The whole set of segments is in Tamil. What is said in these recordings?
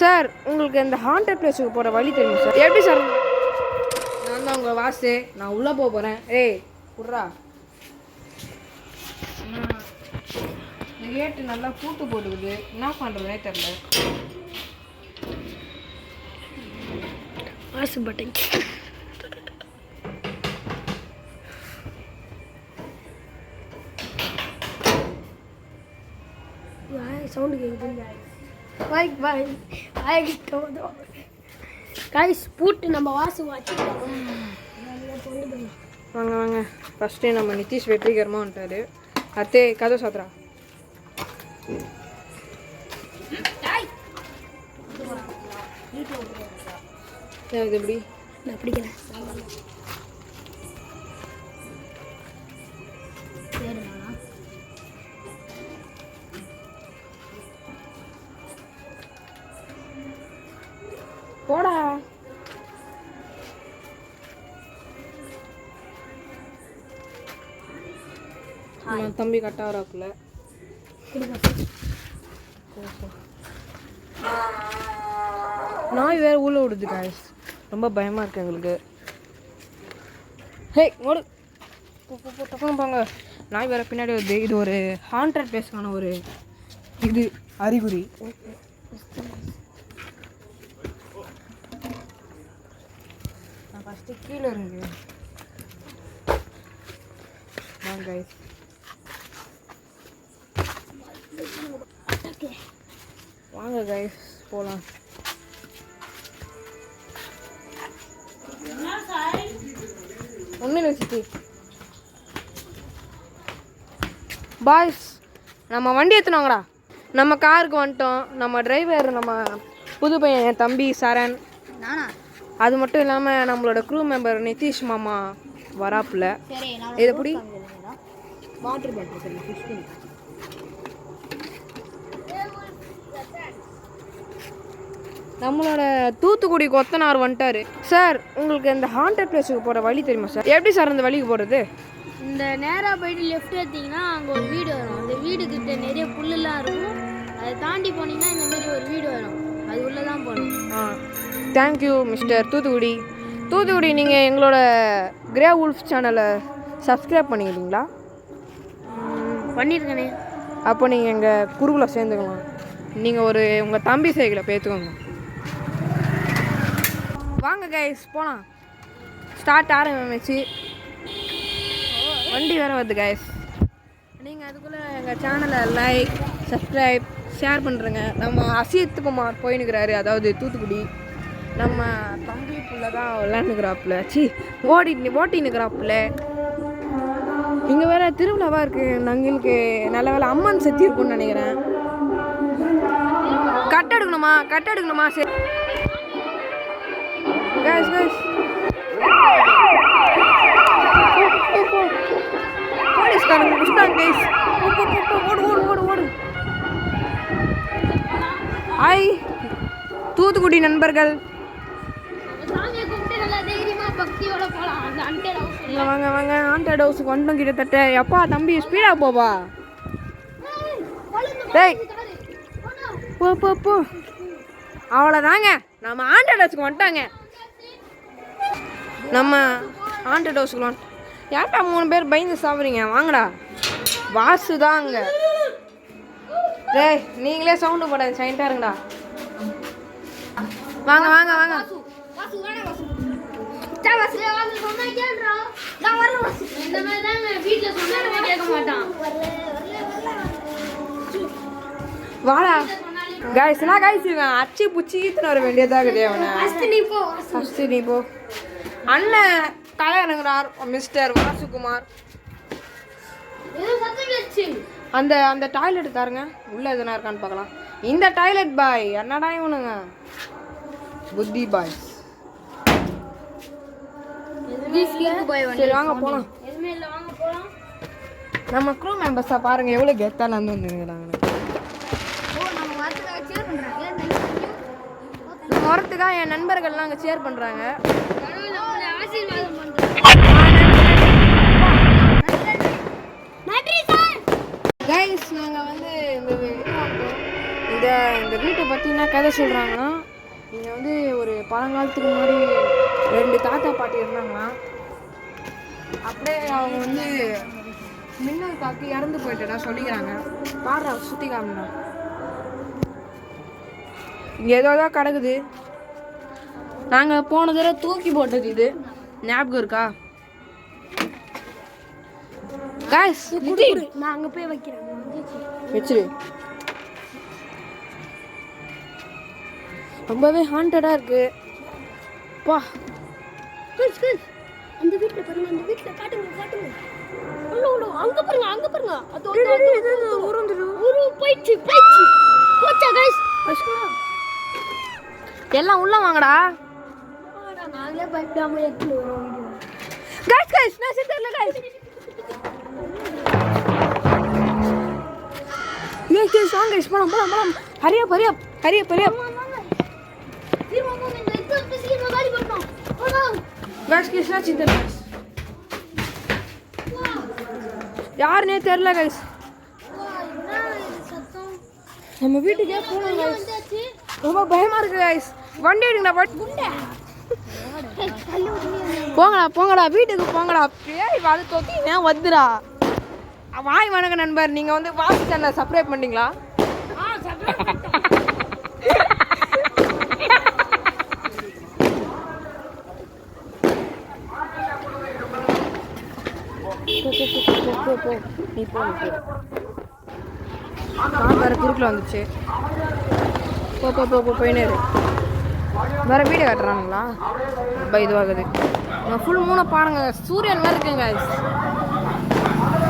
சார் உங்களுக்கு இந்த ஹாண்டட் பிளேஸுக்கு போகிற வழி தெரியும் சார். எப்படி சார்? நான் தான் உங்கள் வாசு. நான் உள்ளே போகிறேன். ஏய் குட்ரா. இந்த கேட்டு நல்லா பூட்டு போட்டுக்குது. என்ன பண்ணுறதுனே தெரில. வாசு பட்டன் சவுண்டு கேட்குது. காய்ஸ் பூட்டு நம்ம வாசு வச்சுக்கிட்டோம். வாங்க வாங்க. ஃபஸ்ட்டு நம்ம நிதிஷ் வெற்றிகரமாக வந்துட்டாரு. அத்தே கதை சாத்திரா. இது எப்படி நான் பிடிக்கிறேன். போடா. தம்பி கட்டாராக்குல நாய் வேற ஊழ விடுது காய்ஸ். ரொம்ப பயமா இருக்கு எங்களுக்கு. ஹே ஓடு டக்குன்னு போங்க. நாய் வேற பின்னாடி வருது. இது ஒரு ஹாண்டட் பிளேஸ்க்கான ஒரு இது அறிகுறி. நான் ஃபஸ்ட்டு கீழே இருக்கு வாங்க கைஸ். வாங்க கைஸ் போகலாம். ஒன்றும் இல்லை சித்தி. பாய்ஸ் நம்ம வண்டி எடுத்துனாங்கடா. நம்ம காருக்கு வந்துட்டோம். நம்ம டிரைவர் நம்ம புது பையன் என் தம்பி சரண். அது மட்டும் இல்லாமல் நம்மளோட க்ரூ மெம்பர் நிதிஷ் மாமா வராப்புல. இது எப்படி வாட்டர் பாட்டில் ஃபிஷ் பண்ணி. நம்மளோட தூத்துக்குடி கொத்தனார் வந்துட்டாரு. சார் உங்களுக்கு இந்த ஹாண்டட் பிளேஸுக்கு போகிற வழி தெரியுமா சார்? எப்படி சார் அந்த வழிக்கு போகிறது? இந்த நேராக போயிட்டு லெஃப்ட் எடுத்திங்கன்னா அங்கே ஒரு வீடு வரும். அந்த வீடுக்கிட்ட நிறைய புல்லுலாம் இருக்கும். அதை தாண்டி போனீங்கன்னா இந்த மாதிரி ஒரு வீடு வரும். அது உள்ளே தான் போகணும். Thank you mister Thoothukudi. தூத்துக்குடி நீங்கள் எங்களோட கிரே உல்ஃப் சேனலை சப்ஸ்கிரைப் பண்ணிக்கிறீங்களா? பண்ணியிருக்கேனே. அப்போ நீங்கள் எங்கள் குருவில் சேர்ந்துக்கலாம். நீங்கள் உங்கள் தம்பி சைக்கிளை பேத்துக்கோங்க. வாங்க கைஸ் போகலாம். ஸ்டார்ட் ஆரம்பிச்சு வண்டி வேறு வருது கைஸ். நீங்கள் அதுக்குள்ளே எங்கள் சேனலை லைக் சப்ஸ்கிரைப் ஷேர் பண்ணுறேங்க. நம்ம அசித் குமார் போயின்னுக்கிறாரு, அதாவது தூத்துக்குடி. நம்ம தம்பி புள்ள தான் விளையாண்டுக்கிறாப்புல. ஓட்டின்னுக்கிறாப்புல. இங்கே வேறு திருவிழாவாக இருக்குது. நாங்களுக்கு நல்ல வேலை அம்மன் செத்தி இருக்குன்னு நினைக்கிறேன். கட் எடுக்கணுமா சரி கைஸ் போலீஸ்காரங்க புஷ்டாங்க கைஸ். ஓடு. ஹாய் தூத்துக்குடி நண்பர்கள். வாங்க ஹாண்டட் ஹவுஸுக்கு வந்துட்டோம் கிட்டத்தட்ட. எப்பா தம்பி ஸ்பீடாக போப்பா. டேய் போ அவ்வளோதாங்க. நம்ம ஹாண்டட் ஹவுஸுக்கு வந்துட்டாங்க. நம்ம ஹாண்டட் ஹவுஸுக்கு வந்துட்டோம். ஏன்டா 3 பேர் பயந்து சாப்பிட்றீங்க? வாங்கடா. வாசு தான் அங்கே. டேய் நீங்களே சவுண்டு போடாது. சைன்ட்டாக இருங்கடா. வாங்க வாடா கைஸ். நான் கைஸ் அச்சி புச்சி ஈத்துன்னு வர வேண்டியதாகுது. அவனை ஃபஸ்ட்டு நீ போ. அண்ணன் கலையரங்கனார் மிஸ்டர் வாசுகுமார். அந்த டாய்லெட் தாருங்க. உள்ளே எதுனா இருக்கான்னு பார்க்கலாம். இந்த டாய்லெட் பாய் என்னடா இவனுங்க புத்தி பாய். சரி வாங்க போகலாம். நம்ம க்ரூ மெம்பர்ஸாக பாருங்கள் எவ்வளோ கெத்தால வந்துருக்குறாங்க. வரத்துக்காக என் நண்பர்கள்லாம் அங்கே ஷேர் பண்ணுறாங்க. கைஸ் நாங்கள் வந்து இந்த வீட்டை பற்றி பற்றி என்ன கதை சொல்கிறாங்கன்னா, இங்கே வந்து ஒரு பழங்காலத்துக்கு முன்னாடி 2 தாத்தா பாட்டி இருந்தாங்களாம். அப்படியே அவங்க வந்து மின்னல் தாக்கி இறந்து போயிட்டா சொல்லிக்கிறாங்க. பாடுறா சுற்றி காமிடா. இங்கே ஏதோ தான் கிடக்குது. நாங்கள் போன தடவை தூக்கி போட்டது இது ஞாபகம் இருக்கா? காய்ஸ் நான் அங்கே போய் வைக்கிறேன். வச்சிரு. ரொம்பவே ஹாண்டடாக இருக்கு. பா அந்த வீட்டில் பாருங்க, அந்த வீட்டில் காட்டுங்க. அங்கே பாருங்க அது போயிடுச்சு போச்சா கைஸ்? எல்லாம் உள்ள வாங்கடா. நாங்களே பயப்படாம எடுத்துட்டு வரோம். கைஸ் நான் செத்தல கைஸ். கைஸ் வாங்க கைஸ், போலாம். ஹரியா. கைஸ் நான் செத்தல கைஸ். யாருனே தெரியல கைஸ். நம்ம வீட்டுக்கே போகணும் கைஸ். ரொம்ப பயமா இருக்கு கைஸ். வண்டி எடுங்கடா. போங்கடா வீட்டுக்கு போங்கடா. பேய் வாது தோத்தி ஏன் வந்துடா. வாய் வணக்க நண்பர். நீங்கள் வந்து வாசி சேனலை சப்ஸ்கிரைப் பண்ணிட்டீங்களா? போ நீ போ. வேற குறுக்கில் வந்துச்சு. போ போயினே இரு. வேற வீடியோ காட்டுறானுங்களா? ரொம்ப இதுவாகுது. ஃபுல் மூணை பாருங்க. சூரியன் வேறு இருக்குங்க.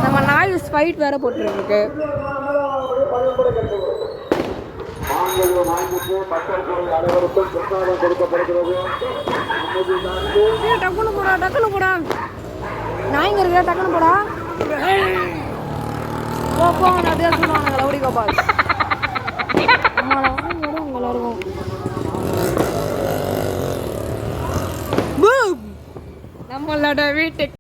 நம்ம நாய் ஸ்பைட் வேற போட்டுருக்கு. டக்குனு போடா. நாய்ங்க இருக்கா? டக்குனு போடா. போங்க அப்படியே சொல்லுவாங்க லவுடி கோபால். நம்மளோட வீட்டுக்கு